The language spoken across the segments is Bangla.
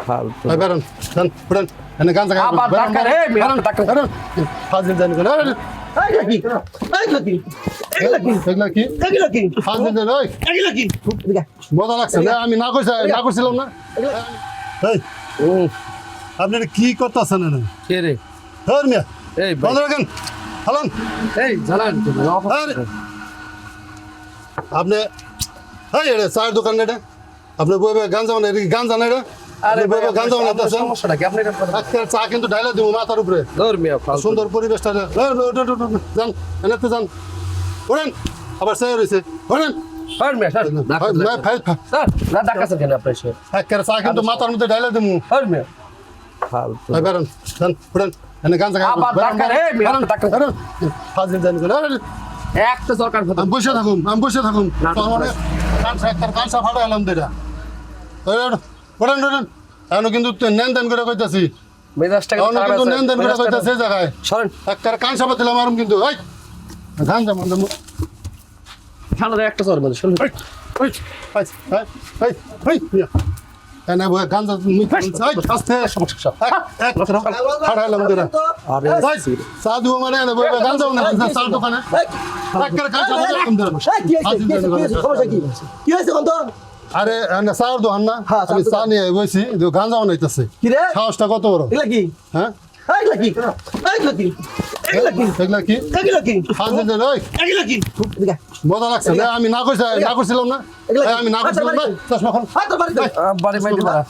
ফালতু ভাই বেরোন যান উঠেন এনে গান জায়গা আবার ডাক্তার রে বেরোন ডাক্তার বেরোন ফাজিল জানি কোন এই কি এগুলা কি এগুলা কি ফাজিল জানি ওই এগুলা কি মজা লাগছে না আমি না করছিলাম না এই আপনি এটা কি করতেছেন এনে কে রে হর মিয়া এই বন্ধ রাখেন হালান এই জানান আরে আপনি এই এটা চায়ের দোকান না এটা আপনি বইবে গান যাবেন এটা কি গান জানেন এটা আরে আপনি বইবে গান যাবেন এটা সমস্যাটা কি আপনি এটা একটা চা কিন্তু ডাইলা দিব মাথার উপরে ধর্মিয়া ফালতু সুন্দর পরিবেশটা যান এনেতে যান ওরেন আবার চাই রয়েছে ওরেন ধর্মিয়া স্যার স্যার ডাক্তার স্যার কেন আপনি এসে একটা চা কিন্তু মাথার মধ্যে ডাইলা দিব ধর্মিয়া ফালতু ভাই বেরোন যান ওরেন এনে গান জায়গা আবার ডাক্তার রে ডাক্তার বেরোন ফাজিল জানি কোন একটা সরকার কথা আমি বসে থাকুন কানসা ফাটা এলাম এটা ওরেন ওরেন এখন কিন্তু নেন দেন করে কইতাছি মেজাজটা এখন কিন্তু নেন দেন করে কইতাছি এই জায়গায় সরেন একটা কানসা পাতিলাম আর কিন্তু ওই ধান জামান দেবো ঠান্ডা একটা সর মানে শুনুন আরে চার দোকান না আমি চা নিয়ে বসি গান যাওয়া নাইতেছে সাহসটা কত বড় হ্যাঁ এগুলা কি মজা লাগছে না আমি না করছিলাম না আমি না করছিলাম না চশমা খন বাড়ি মাইতে পারা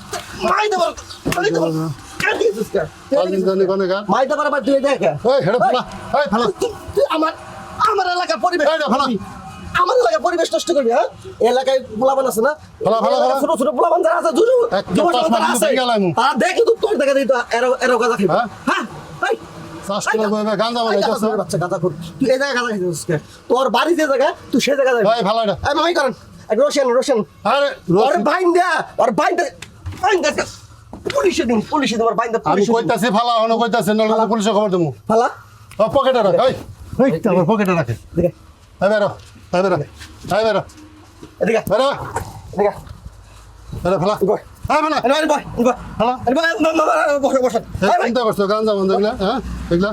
আমার এলাকার পরিবেশ আমার এলাকার পরিবেশ নষ্ট করবি হ্যাঁ এলাকায় পোলাবান আছে না ছোট ছোট পোলাবান যারা আছে তারা দেখে তো তোর দেখা দিই তো এরো গাঁজা খাইব হ্যাঁ তুই এই জায়গায় গাঁজা খাইছিস তোর বাড়ি যে জায়গা তুই সে জায়গা যাবি আমি করেন রোশন ওর বাইন দেয়া ওর বাইন পুলিশে দিন ওর বাইন দে আমি কইতাছি ফালা হনো কইতাছি নলে পুলিশে খবর দেবো ফালা পকেটে রাখ এই আমার পকেটে রাখে দেখে বেরো বেরো বেরো এদিকে বেরো এদিকে বেরো ফালা চিন্তা করছো গান যাবো দেখলে হ্যাঁ দেখলা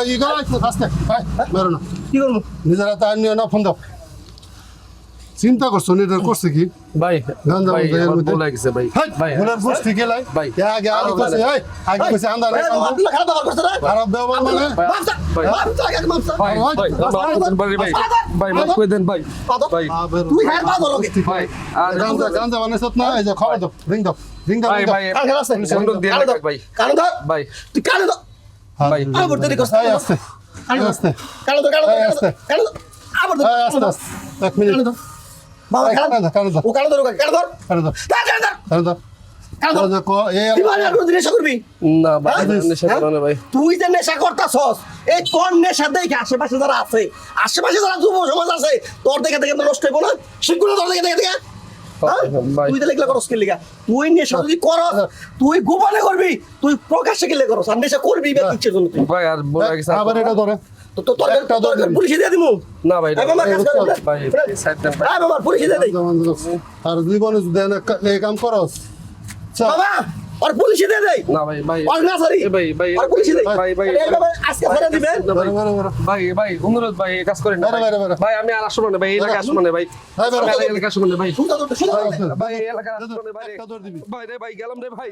ই করো আস্তে বেরো না কি করবো নিজেরা তার নিয়ে না ফোন দাও চিন্তা করছো এটা করছে কি ভাই গান যাবো ভুল হয়ে গেছে ভাই ভাই ভুলের বুঝ ঠিক লাই ভাই আগে কইছে আগে কইছে আন্দার খারাপ ব্যবহার মানে ভাই মাফ করে দেন ভাই ভাই তুই হ্যাঁ বাদ হলো ভাই গান যাবো সত না এই যে খবর দাও রিং দাও ভাই ভাই বন্ধক দিয়ে রাখ ভাই কানে ধর ভাই তুই কানে ধর ভাই আবার দেরি করছ আস্তে আস্তে কানে ধর আস্তে আবার ধর আস্তে আস্তে এক মিনিট বাবা কানে ধর ও কানে ধর কানে ধর কানে ধর কানে ধর কানে ধর দেখো এই তুই মানে আর কোন নেশা করবি না ভাই নেশা করো না ভাই তুই যে নেশা করতাছস এই কোন নেশা দেখে আশেপাশে যারা আছে আশেপাশে যারা যুব সমাজ আছে তোর দেখে দেখে নষ্ট হইব না সেগুলো তোর দেখে দেখে তুই দেখলে করস কি লিগা তুই নেশা যদি করস তুই গোপনে করবি তুই প্রকাশ্যে গেলে করস আর নেশা করবি বা ইচ্ছে জন্য তুই ভাই আর বলা গেছে আবার এটা ধরে তো তোর পুলিশে দিয়ে দিমু না ভাই ভাই সাইড দেন ভাই আমার পুলিশে দিয়ে দেই আর জীবনে দেন এই কাম করস বাবা আর পুলিশে দিয়ে দেই না ভাই ভাই আর না সরি ভাই ভাই আর পুলিশে দেই ভাই ভাই আজকে ছেড়ে দিবেন ভাই ভাই অনুরোধ ভাই এই কাজ করেন না ভাই আমি আর আসবো না ভাই এই এলাকা আসবো না ভাই এলাকা আসবো না ভাই শুনতে ভাই এই এলাকা আসবো না ভাই ভাই রে ভাই গেলাম রে ভাই